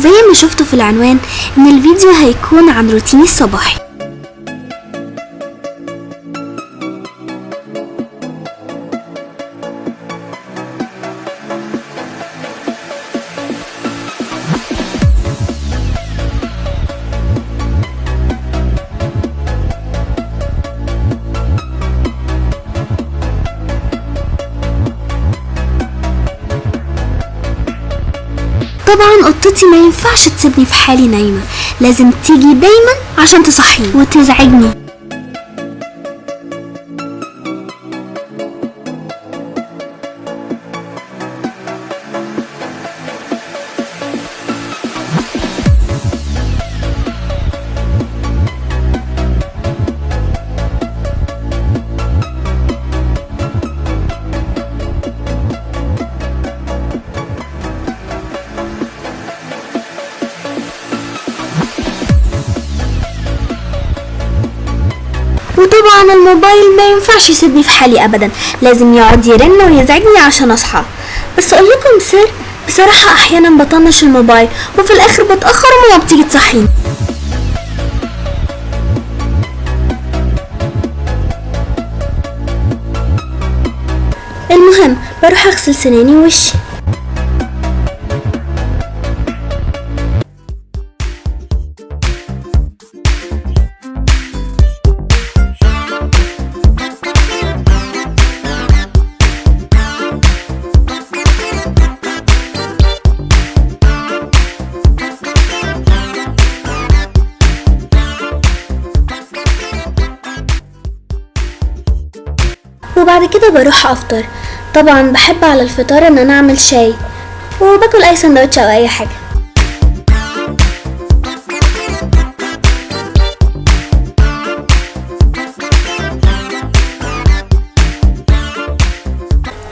زي ما شفتوا في العنوان ان الفيديو هيكون عن روتيني الصباحي. طبعا قطتي ما ينفعش تسيبني في حالي نايمة، لازم تيجي دايما عشان تصحيني وتزعجني. وطبعا الموبايل ما ينفعش يسيبني في حالي ابدا، لازم يقعد يرن ويزعجني عشان اصحى. بس اقول لكم سر، بصراحة احيانا بطنش الموبايل وفي الاخر بتأخر وماما بتيجي تصحيني. المهم بروح اغسل سناني ووشي. وبعد كده بروح افطر. طبعا بحب على الفطار ان انا اعمل شاي وباكل اي سندوتش او اي حاجه.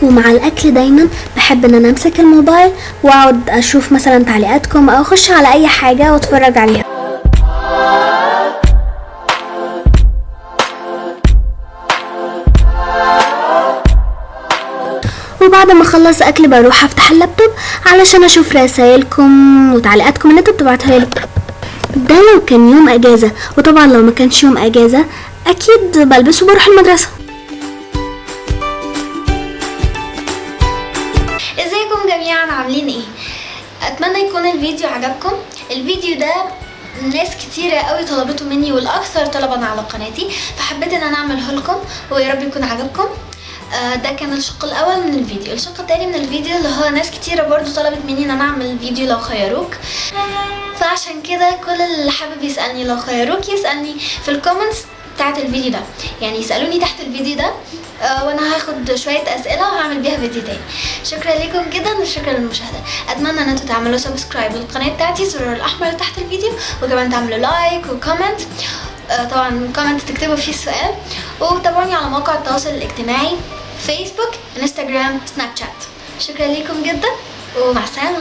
ومع الاكل دايما بحب ان انا امسك الموبايل واقعد اشوف مثلا تعليقاتكم او اخش على اي حاجه واتفرج عليها. وبعد ما اخلص اكل بروح افتح اللابتوب علشان اشوف رسائلكم وتعليقاتكم اللي انتوا بتبعتوها لي. ده لو كان يوم اجازه، وطبعا لو ما كانش يوم اجازه اكيد بلبس وبروح المدرسه. ازيكم جميعا، عاملين ايه؟ اتمنى يكون الفيديو عجبكم. الفيديو ده ناس كتيرة قوي طلبته مني والاكثر طلبا على قناتي، فحبيت ان انا اعمله لكم ويا رب يكون عجبكم. ده كان الشق الاول من الفيديو. الشق الثاني من الفيديو اللي هو ناس كتيرة برضو طلبت مني ان انا اعمل فيديو لو خيروك، فعشان كده كل اللي حابب يسألني لو خيروك يسألني في الكومنتس بتاعت الفيديو ده، يعني يسألوني تحت الفيديو ده وانا هاخد شوية اسئلة وهعمل بيها فيديو تاني. شكرا لكم جدا وشكرا للمشاهدة. اتمنى ان انتوا تعملوا سبسكرايب للقناة بتاعتي، الزرار الاحمر تحت الفيديو، وكمان تعملوا لايك وكومنت. طبعا كومنت تكتبوا فيه السؤال، وتابعوني على مواقع التواصل الاجتماعي فيسبوك، انستجرام، سناب شات. شكرا لكم جدا ومع السلامة.